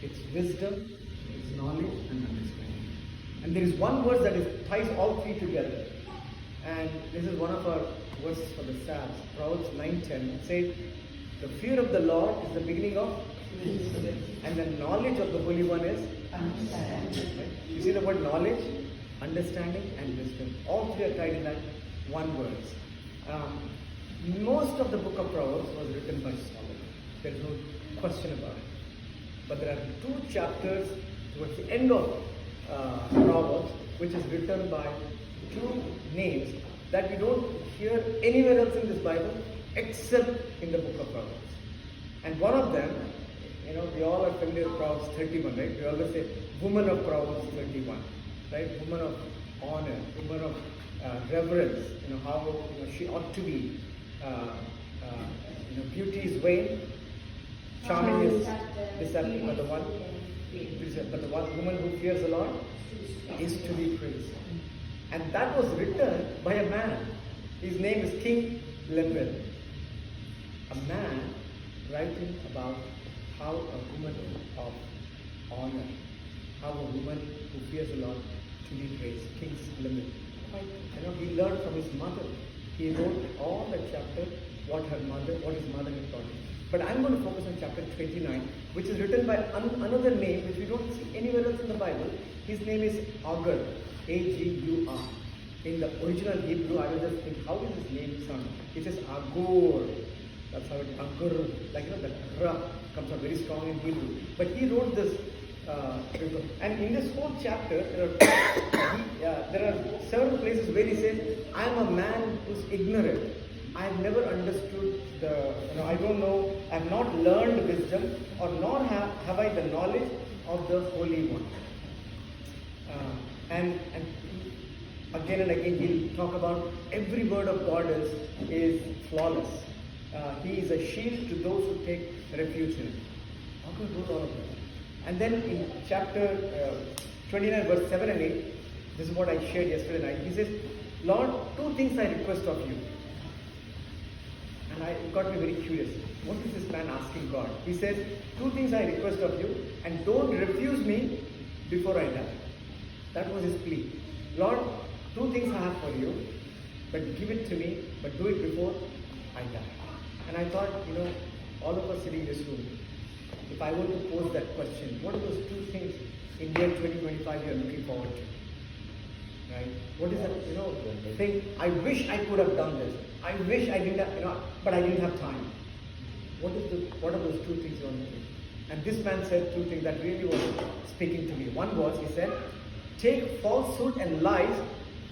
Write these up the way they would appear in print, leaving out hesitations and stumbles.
It's wisdom, it's knowledge and understanding. And there is one verse that ties all three together. And this is one of our verses for the Psalms, Proverbs 9:10. It says, the fear of the Lord is the beginning of wisdom, and the knowledge of the Holy One is understanding. Right? You see the word knowledge, understanding, and wisdom. All three are tied in that one verse. Most of the book of Proverbs was written by Solomon. There is no question about it. But there are two chapters towards the end of Proverbs, which is written by two names that we don't hear anywhere else in this Bible except in the book of Proverbs. And one of them, we all are familiar with Proverbs 31, right? We always say, woman of Proverbs 31, right? Woman of honor, woman of reverence, how she ought to be. Beauty is vain, charming is deceptive, but the one woman who fears the Lord is to be praised. And that was written by a man. His name is King Lemuel. A man writing about how a woman of honor, how a woman who fears the Lord to be praised. King Lemuel. He learned from his mother. He wrote all the chapter what his mother had taught him. But I'm going to focus on chapter 29, which is written by another name which we don't see anywhere else in the Bible. His name is Agur, A-G-U-R. In the original Hebrew, I was just thinking, how does his name sound? It is Agur. That's how it is, Agur. The Ra comes out very strong in Hebrew. But he wrote this, and in this whole chapter, there are several places where he says, I am a man who's ignorant. I have never understood I don't know, I have not learned wisdom, or nor have I the knowledge of the Holy One. And again and again he'll talk about every word of God is flawless. He is a shield to those who take refuge in him. How can we do all of that? And then in chapter 29 verse 7 and 8, this is what I shared yesterday night. He says, Lord, two things I request of you. And it got me very curious. What is this man asking God? He says, two things I request of you, and don't refuse me before I die. That was his plea. Lord, two things I have for you, but give it to me, but do it before I die. And I thought, all of us sitting in this room, if I were to pose that question, what are those two things in year 2025 you are looking forward to? Right? What is that, thing, I wish I could have done this. I wish I didn't have, but I didn't have time. What are those two things you want to do? And this man said two things that really was speaking to me. One was, he said, take falsehood and lies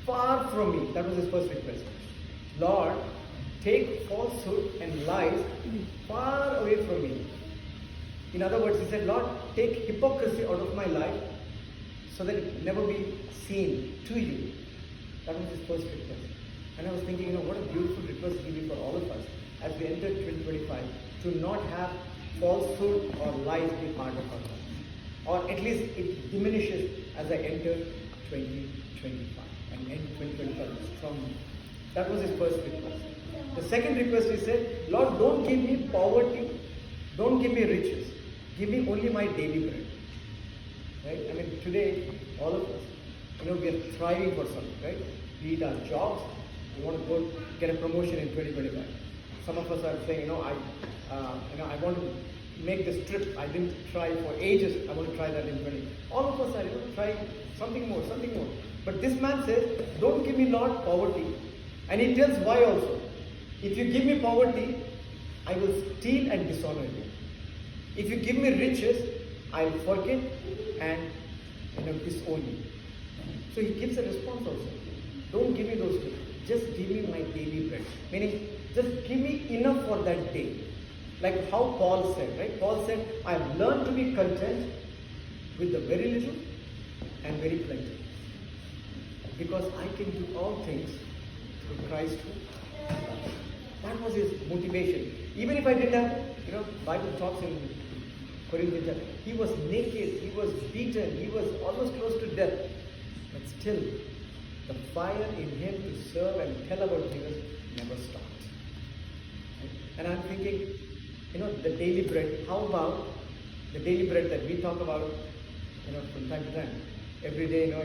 far from me. That was his first request. Lord, take falsehood and lies far away from me. In other words, he said, Lord, take hypocrisy out of my life so that it never be seen to you. That was his first request. And I was thinking, what a beautiful request to give for all of us as we enter 2025, to not have falsehood or lies be part of our life. Or at least it diminishes as I enter 2025 and end 2025 strongly. That was his first request. The second request, he said, Lord, don't give me poverty, don't give me riches, give me only my daily bread. Right? Today, all of us, we are thriving for something, right? Be it our jobs, we want to go get a promotion in 2025. Some of us are saying, I want to make this trip. I didn't try for ages. I want to try that in 20. All of us are trying something more. But this man says, don't give me, Lord, poverty. And he tells why also. If you give me poverty, I will steal and dishonor you. If you give me riches, I will forget and disown you. So he gives a response also. Don't give me those things. Just give me my daily bread. Meaning, just give me enough for that day. Like how Paul said, right? Paul said, I have learned to be content with the very little and very plenty. Because I can do all things through Christ who. That was his motivation. Even if I didn't have, Bible talks in Corinthians, he was naked, he was beaten, he was almost close to death. But still, the fire in him to serve and tell about Jesus never stopped. Right? And I'm thinking, the daily bread, how about the daily bread that we talk about, from time to time, every day,